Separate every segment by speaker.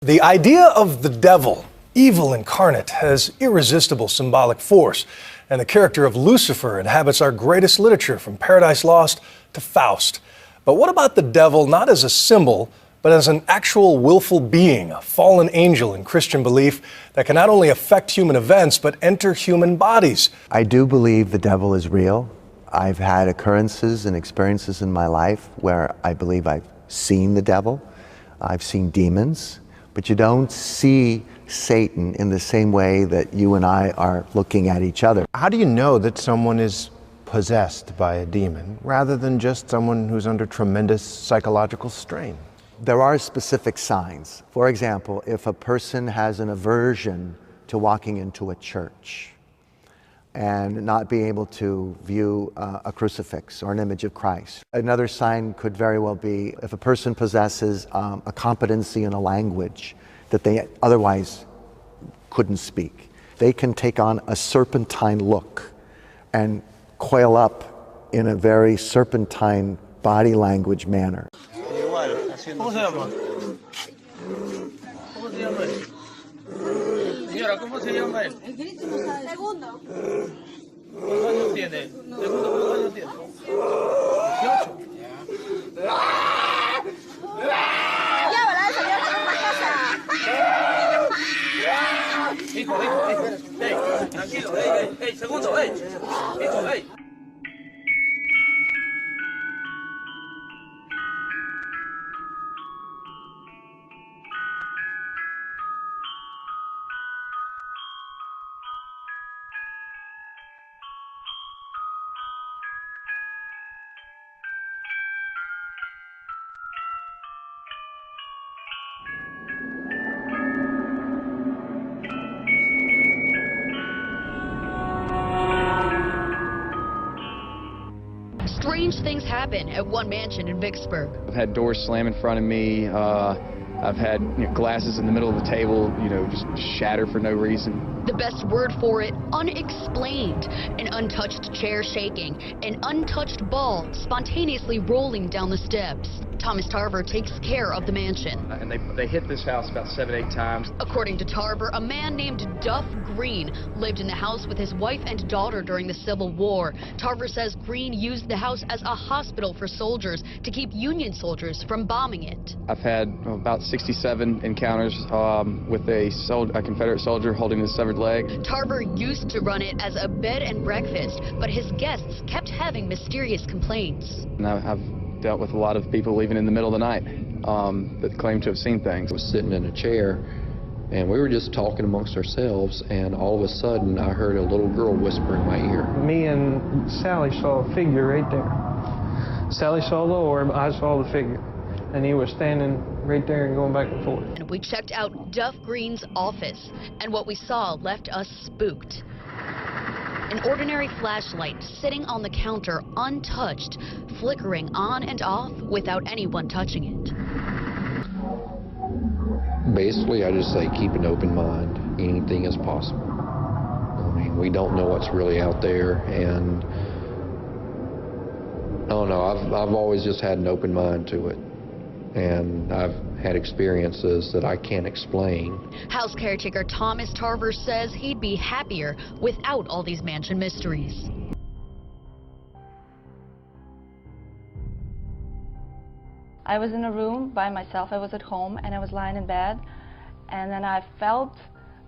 Speaker 1: The idea of the devil, evil incarnate, has irresistible symbolic force, and the character of Lucifer inhabits our greatest literature, from Paradise Lost to Faust. But what about the devil not as a symbol, but as an actual willful being, a fallen angel in Christian belief that can not only affect human events, but enter human bodies?
Speaker 2: I do believe the devil is real. I've had occurrences and experiences in my life where I believe I've seen the devil. I've seen demons. But you don't see Satan in the same way that you and I are looking at each other.
Speaker 3: How do you know that someone is possessed by a demon rather than just someone who's under tremendous psychological strain?
Speaker 2: There are specific signs. For example, if a person has an aversion to walking into a church and not being able to view a crucifix or an image of Christ. Another sign could very well be if a person possesses a competency in a language that they otherwise couldn't speak. They can take on a serpentine look and coil up in a very serpentine body language manner.
Speaker 4: Señora, ¿cómo se llama él? Segundo. ¿Cuántos años tiene? Segundo, ¿cuántos años tiene? 18. Llévala a esa, llévala a una casa. Hijo. Ey, tranquilo, segundo, hijo.
Speaker 5: Strange things happen at one mansion in Vicksburg.
Speaker 6: I've had doors slam in front of me. I've had glasses in the middle of the table, just shatter for no reason.
Speaker 5: The best word for it, unexplained. An untouched chair shaking, an untouched ball spontaneously rolling down the steps. Thomas Tarver takes care of the mansion.
Speaker 6: And they hit this house about 7-8 times.
Speaker 5: According to Tarver, a man named Duff Green lived in the house with his wife and daughter during the Civil War. Tarver says Green used the house as a hospital for soldiers to keep Union soldiers from bombing it.
Speaker 6: I've had about 67 encounters with a Confederate soldier holding his severed leg.
Speaker 5: Tarver used to run it as a bed and breakfast, but his guests kept having mysterious complaints.
Speaker 6: And I've dealt with a lot of people leaving in the middle of the night that claim to have seen things.
Speaker 7: I was sitting in a chair and we were just talking amongst ourselves, and all of a sudden I heard a little girl whisper in my ear.
Speaker 8: Me and Sally saw a figure right there. Sally saw the orb, I saw the figure, and he was standing right there and going back and forth.
Speaker 5: And we checked out Duff Green's office, and what we saw left us spooked. An ordinary flashlight sitting on the counter untouched, flickering on and off without anyone touching it.
Speaker 7: Basically, I just say keep an open mind. Anything is possible. I mean, we don't know what's really out there, and I don't know, I've always just had an open mind to it. And I've had experiences that I can't explain.
Speaker 5: House caretaker Thomas Tarver says he'd be happier without all these mansion mysteries.
Speaker 9: I was in a room by myself. I was at home and I was lying in bed, and then I felt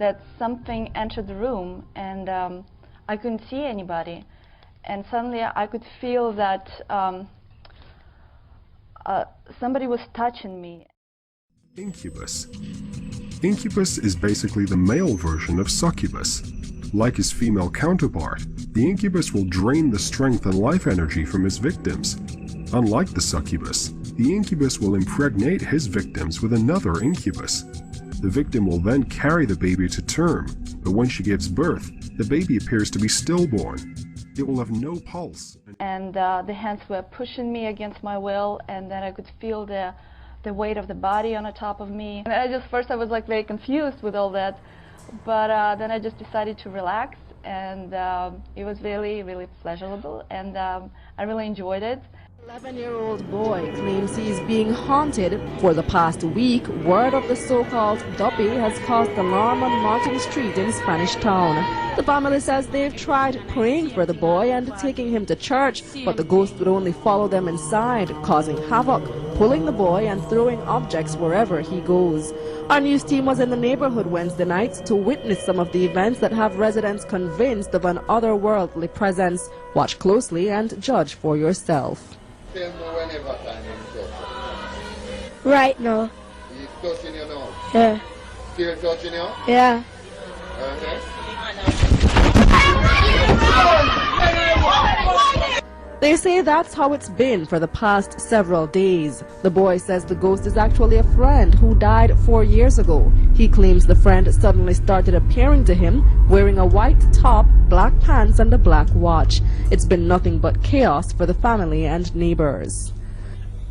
Speaker 9: that something entered the room, and I couldn't see anybody, and suddenly I could feel that somebody was touching me.
Speaker 10: Incubus. Incubus is basically the male version of succubus. Like his female counterpart, the incubus will drain the strength and life energy from his victims. Unlike the succubus, the incubus will impregnate his victims with another incubus. The victim will then carry the baby to term, but when she gives birth, the baby appears to be stillborn. It will have no pulse.
Speaker 9: And the hands were pushing me against my will, and then I could feel the weight of the body on the top of me. And first I was like very confused with all that, but then I just decided to relax, and it was really, really pleasurable, and I really enjoyed it.
Speaker 11: 11-year-old boy claims he is being haunted. For the past week, word of the so-called duppy has caused alarm on Martin Street in Spanish Town. The family says they've tried praying for the boy and taking him to church, but the ghost would only follow them inside, causing havoc, pulling the boy and throwing objects wherever he goes. Our news team was in the neighborhood Wednesday night to witness some of the events that have residents convinced of an otherworldly presence. Watch closely and judge for yourself.
Speaker 12: Right now.
Speaker 13: You touching your nose?
Speaker 12: Yeah.
Speaker 13: Still touching you?
Speaker 12: Yeah.
Speaker 13: Okay.
Speaker 11: They say that's how it's been for the past several days. The boy says the ghost is actually a friend who died 4 years ago. He claims the friend suddenly started appearing to him wearing a white top, black pants and a black watch. It's been nothing but chaos for the family and neighbors.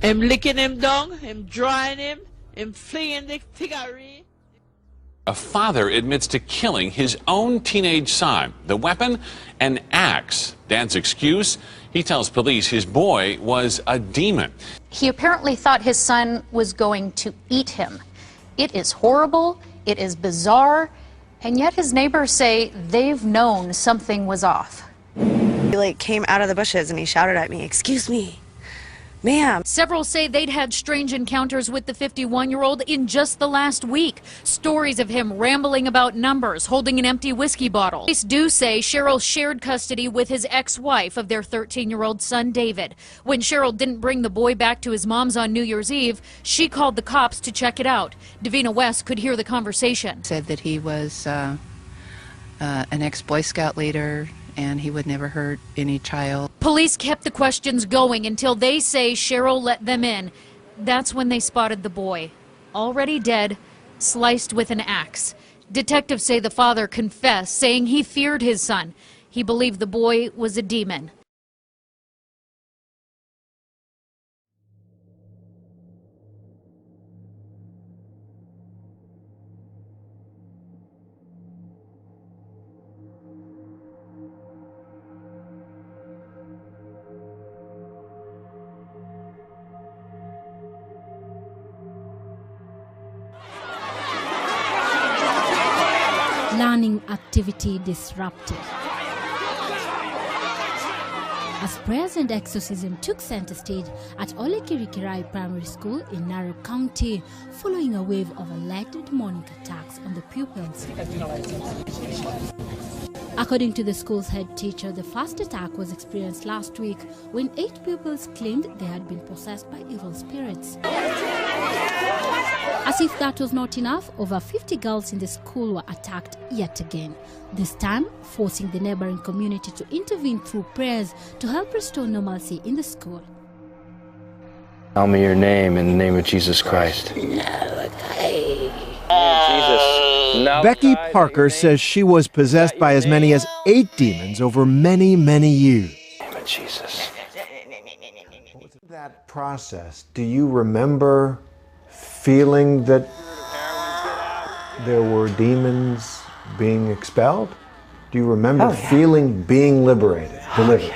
Speaker 14: Him licking him down, him drying him flinging the cigarette.
Speaker 15: A father admits to killing his own teenage son. The weapon, an axe. Dad's excuse, he tells police his boy was a demon.
Speaker 16: He apparently thought his son was going to eat him. It is horrible, it is bizarre, and yet his neighbors say they've known something was off.
Speaker 17: He came out of the bushes and he shouted at me, "Excuse me, ma'am."
Speaker 16: Several say they'd had strange encounters with the 51-year-old in just the last week. Stories of him rambling about numbers, holding an empty whiskey bottle. Police do say Cheryl shared custody with his ex-wife of their 13-year-old son, David. When Cheryl didn't bring the boy back to his mom's on New Year's Eve, she called the cops to check it out. Davina West could hear the conversation.
Speaker 18: Said that he was an ex-Boy Scout leader and he would never hurt any child.
Speaker 16: Police kept the questions going until they say Cheryl let them in. That's when they spotted the boy, already dead, sliced with an axe. Detectives say the father confessed, saying he feared his son. He believed the boy was a demon.
Speaker 19: Learning activity disrupted. As prayers and exorcism took center stage at Olekirikirai Primary School in Narok County, following a wave of alleged demonic attacks on the pupils. According to the school's head teacher, the first attack was experienced last week when 8 pupils claimed they had been possessed by evil spirits. As if that was not enough, over 50 girls in the school were attacked yet again, this time forcing the neighboring community to intervene through prayers to help restore normalcy in the school.
Speaker 20: Tell me your name in the name of Jesus Christ.
Speaker 3: Becky Parker says she was possessed by as many as 8 demons over many, many years.
Speaker 20: Name of Jesus.
Speaker 3: That process, do you remember feeling that there were demons being expelled? Do you remember feeling being liberated, delivered?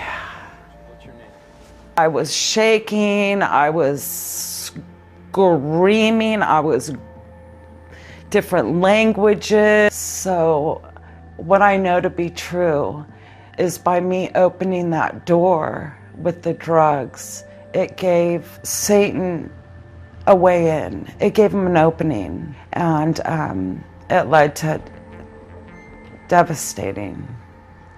Speaker 21: I was shaking, I was screaming, I was different languages. So what I know to be true is by me opening that door with the drugs, it gave Satan a way in. It gave him an opening, and it led to devastating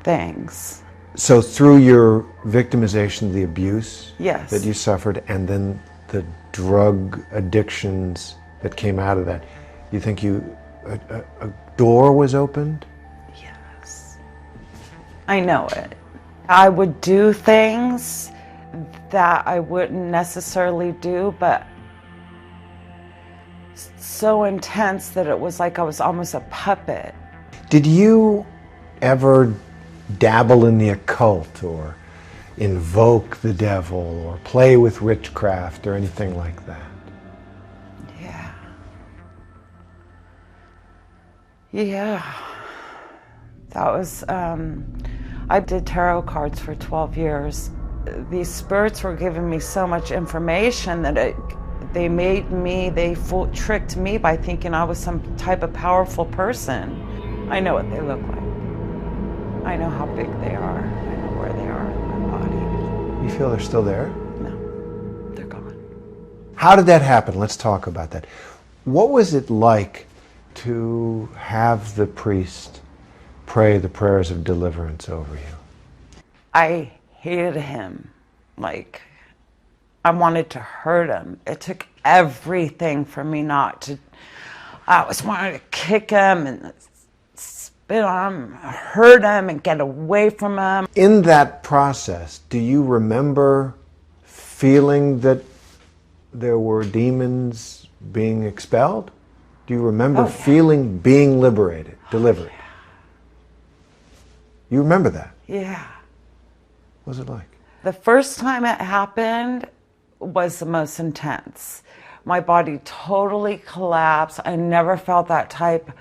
Speaker 21: things.
Speaker 3: So through your victimization, the abuse
Speaker 21: Yes.
Speaker 3: that you suffered, and then the drug addictions that came out of that, you think a door was opened?
Speaker 21: Yes. I know it. I would do things that I wouldn't necessarily do, but so intense that it was like I was almost a puppet.
Speaker 3: Did you ever dabble in the occult or invoke the devil or play with witchcraft or anything like that?
Speaker 21: Yeah. That was, I did tarot cards for 12 years. these spirits were giving me so much information that they tricked me by thinking I was some type of powerful person. I know what they look like. I know how big they are. I know where they are in my body.
Speaker 3: You feel they're still there?
Speaker 21: No, they're gone.
Speaker 3: How did that happen? Let's talk about that. What was it like to have the priest pray the prayers of deliverance over you?
Speaker 21: I hated him. Like, I wanted to hurt him. It took everything for me not to. I was wanting to kick him and spit on him, hurt him and get away from him.
Speaker 3: In that process, do you remember feeling that there were demons being expelled? Do you remember feeling being liberated, delivered?
Speaker 21: Yeah.
Speaker 3: You remember that?
Speaker 21: Yeah.
Speaker 3: What was it like?
Speaker 21: The first time it happened was the most intense. My body totally collapsed. I never felt that type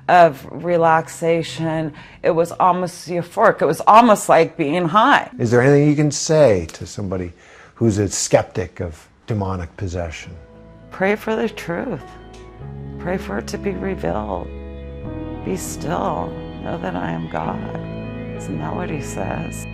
Speaker 21: of relaxation. It was almost euphoric. It was almost like being high.
Speaker 3: Is there anything you can say to somebody who's a skeptic of demonic possession?
Speaker 21: Pray for the truth. Pray for it to be revealed. Be still. Know that I am God. Isn't that what he says?